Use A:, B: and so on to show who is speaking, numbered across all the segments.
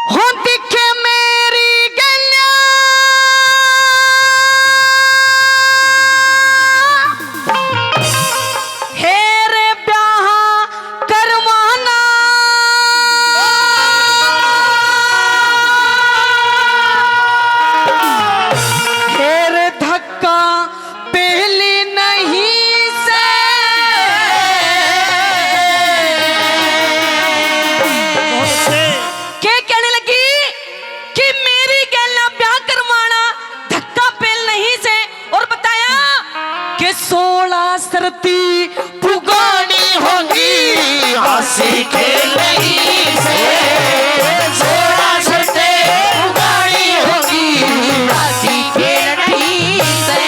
A: हो दिखे मेरी गलिया हेरे ब्याह करवाना हेरे धक्का पहली नहीं से के कहने लगी कि मेरी गैला ब्याह करवाना धक्का पेल नहीं से और बताया कि 16 शर्ती पुगानी होगी
B: हंसी खेल नहीं से 16 शर्तें पुगानी होगी हंसी खेल नहीं से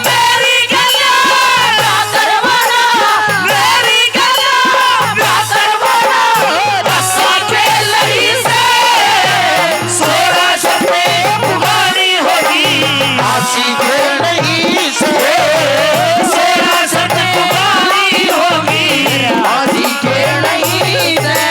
B: मेरी गलिया ब्याह करवाना मेरी गलिया ब्याह करवाना हंसी खेल नहीं से 16 शर्तें पुगानी होगी हंसी खेल नहीं से 16 शर्तें पुगानी होगी हंसी खेल नहीं से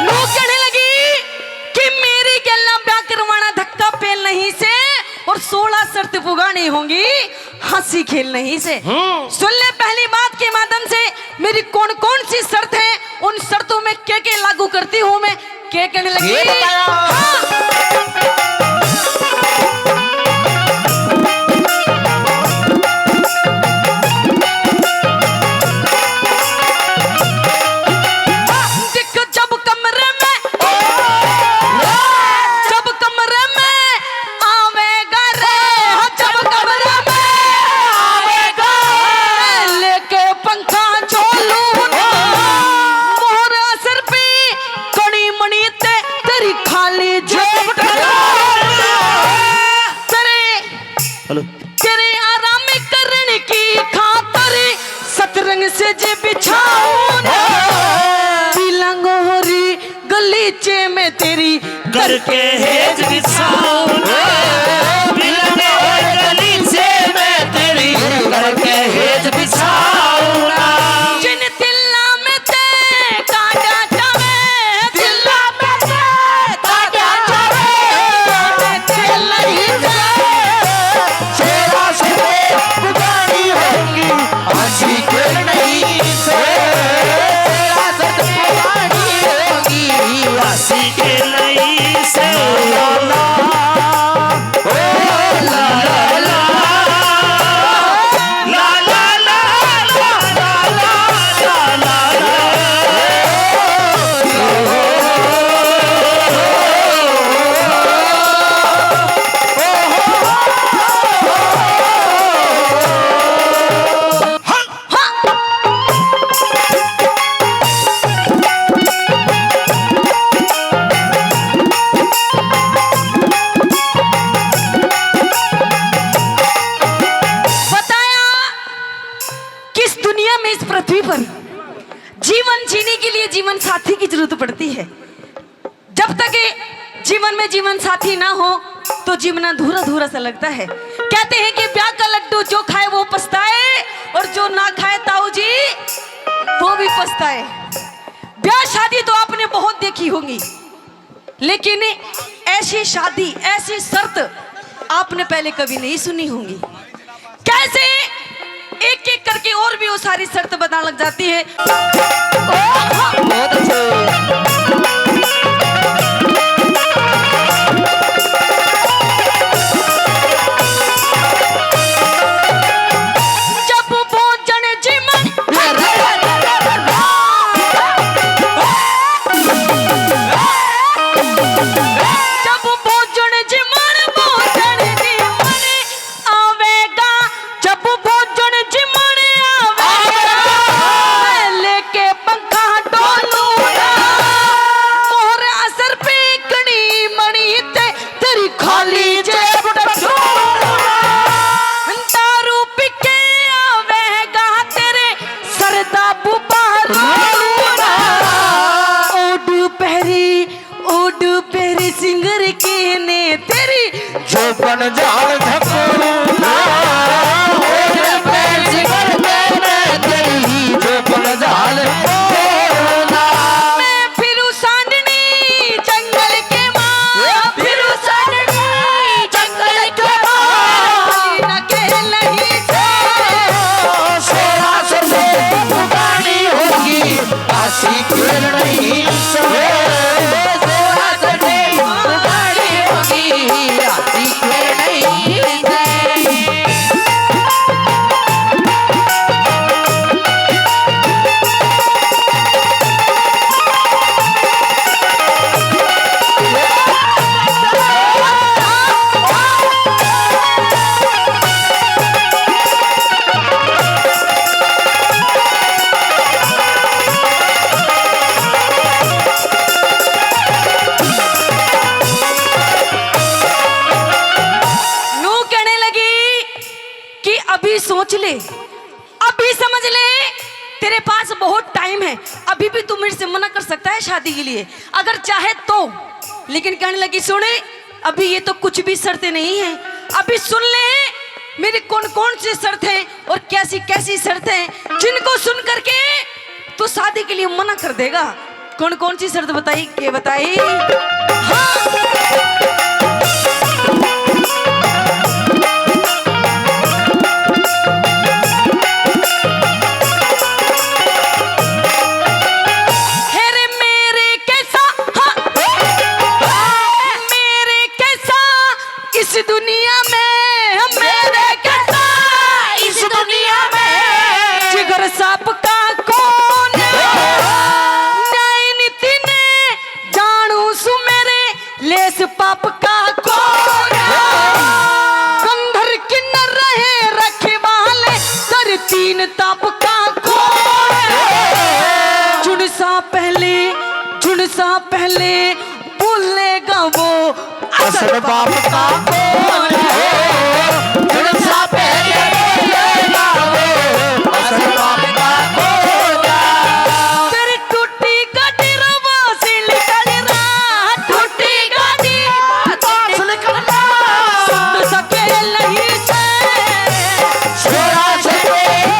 A: लोग कहने लगी कि मेरी गैला ब्याह करवाना धक्का पेल नहीं से और 16 शर्त पुगानी होंगी हंसी खेल नहीं से। सुन ले पहली बात के माध्यम से मेरी कौन कौन सी शर्त है, उन शर्तों में क्या लागू करती हूँ मैं। क्या कहने लगी
B: ये बताया।
A: हाँ। दिख जब कमरे में जब कमरे में आवेगा रे जब कमरे में आवेगा लेके पंखा चोलू मोहर असर पे कड़ी मणि ते तेरी खाली जेब तेरे
B: हेलो
A: तेरे आराम करने की खातर सतरंग से जे बिछाऊं ना बिलंगोरी गलीचे में तेरी
B: करके हेज बिछाऊंगा मिलने और गलीचे में तेरी करके हेज बिछाऊंगा
A: जिन तिल्ला में ते काटा जावे
B: दिल्ला में से ताजा चले खेल नहीं जाए 16 शर्तें पुगानी होंगी हंसी खेल नहीं से 16 शर्तें पुगानी होंगी हंसी खेल नहीं से ला ला ओ ला ला ला ला ला ला ला ला ला
A: बताया किस दुनिया में इस पृथ्वी पर जीवन जीने के लिए जीवन साथी की जरूरत पड़ती है। जब तक ये जीवन में जीवन साथी ना हो तो जीवन अधूरा अधूरा सा लगता है। कहते हैं कि ब्याह का लड्डू जो खाए वो पछताए और जो ना खाए ताऊ जी वो भी पछताए। ब्याह शादी तो आपने बहुत देखी होंगी, लेकिन ऐसी शादी ऐसी शर्त आपने पहले कभी नहीं सुनी होंगी। कैसे एक एक करके और भी वो सारी शर्त बताने लग जाती है।
B: बहुत अच्छे
A: जब भोजन जीवन जब भोजन जीवन भोजन जीवन आवेगा जब भोजन जीवन आवेगा लेके पंखा
B: बन जाल धकोना ओरे पैर सिगर तेरे तेरी जो बन जाल धकोना
A: मैं फिरू सांडनी जंगल के माँ
B: फिर सननी जंगल के मां
A: न खेल नहीं
B: शेरा से पुरानी होगी आसी खेल नहीं सोए शेरा से पुरानी होगी आसी खेल नहीं सोए
A: नू कहने लगी कि अभी सोच ले, अभी समझ ले, तेरे पास बहुत टाइम है, अभी भी तू मेरे से मना कर सकता है शादी के लिए अगर चाहे तो। लेकिन कहने लगी सुने, अभी ये तो कुछ भी शर्तें नहीं है, अभी सुन ले मेरी कौन कौन सी शर्त है और कैसी कैसी शर्त है जिनको सुन करके तू शादी के लिए मना कर देगा। कौन कौन सी शर्त बताई के बताई? हाँ। हेरे मेरे कैसा, हाँ, मेरे कैसा इस दुनिया में, मेरे कैसा
B: इस दुनिया में
A: जिगर सांप का कौन नैन तिने जानू सु मेरे लेस पाप का कौन कंधर किन्नर रहे रखे वाले सर तीन ताप का कौन जुड़ सा पहले भूलेगा वो
B: असल बाप का कौन है जुड़सा पहले बोलेगा वो असल बाप का कौन है
A: तेरी टूटी गाड़ी रवा से निकल रहा, टूटी गाड़ी
B: पास निकलना
A: सुन सके नहीं से
B: शेरा से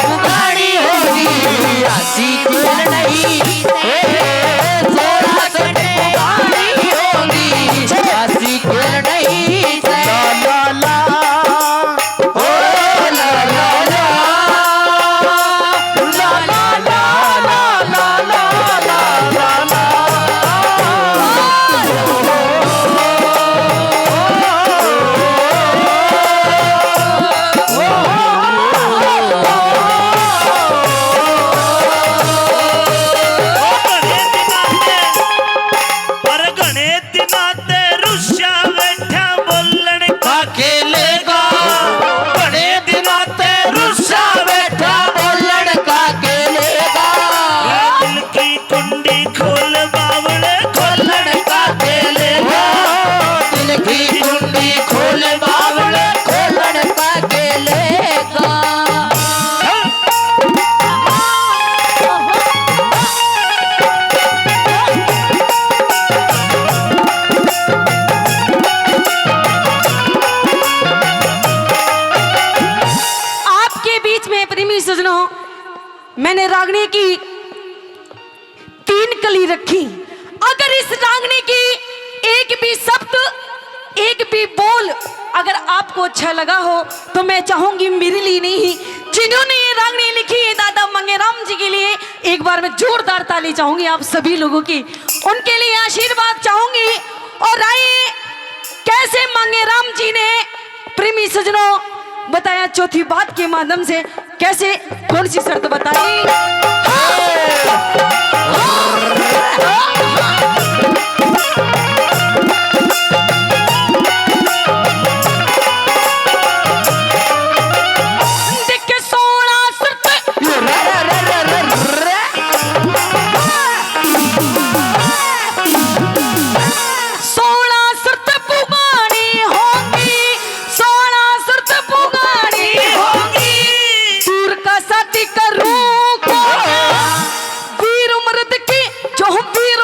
B: पुरानी होगी आसी खेल नहीं शेरा से पुरानी होगी आसी खेल नहीं ला ला ला ओ ला ला ला ला ला ला ला ला ला
C: पर घणे दिनां ते रुस्या बैठा बोलण का
B: खेलेगा बड़े दिनों ते रुस्सा बैठा बोलण का खेलेगा
C: दिल की कुंडी खोल बावले
B: खोलण का खेलेगा दिल की कुंडी खोल बावले खोलण का खेलेगा
A: आपके बीच में प्रेमी सजनों मैंने रागनी की 3 कली रखी। अगर इस रागनी की एक भी शब्द, एक भी बोल अगर आपको अच्छा लगा हो तो मैं चाहूंगी मेरे लिए नहीं, जिन्होंने ये रागनी लिखी है दादा मंगेराम जी के लिए एक बार मैं जोरदार ताली चाहूंगी आप सभी लोगों की, उनके लिए आशीर्वाद चाहूंगी। और आइए कैसे मंगेराम जी ने प्रेमी सजनों बताया चौथी बात के माध्यम से, कैसे कौन सी शर्त बताई। देख के सोना शर्त, सोना शर्त पुगानी होगी, सोना शर्त पुगानी होगी, दूर का साथी करूं वीर मर्द की जो वीर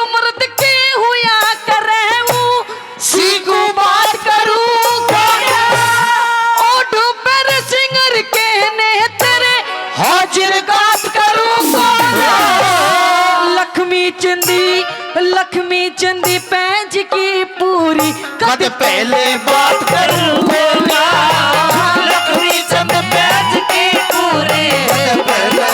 A: चंदी लक्ष्मी चंदी पैंज की पूरी
B: कद पहले बात करूंगा लक्ष्मी चंद बैठ की पूरी कद पहले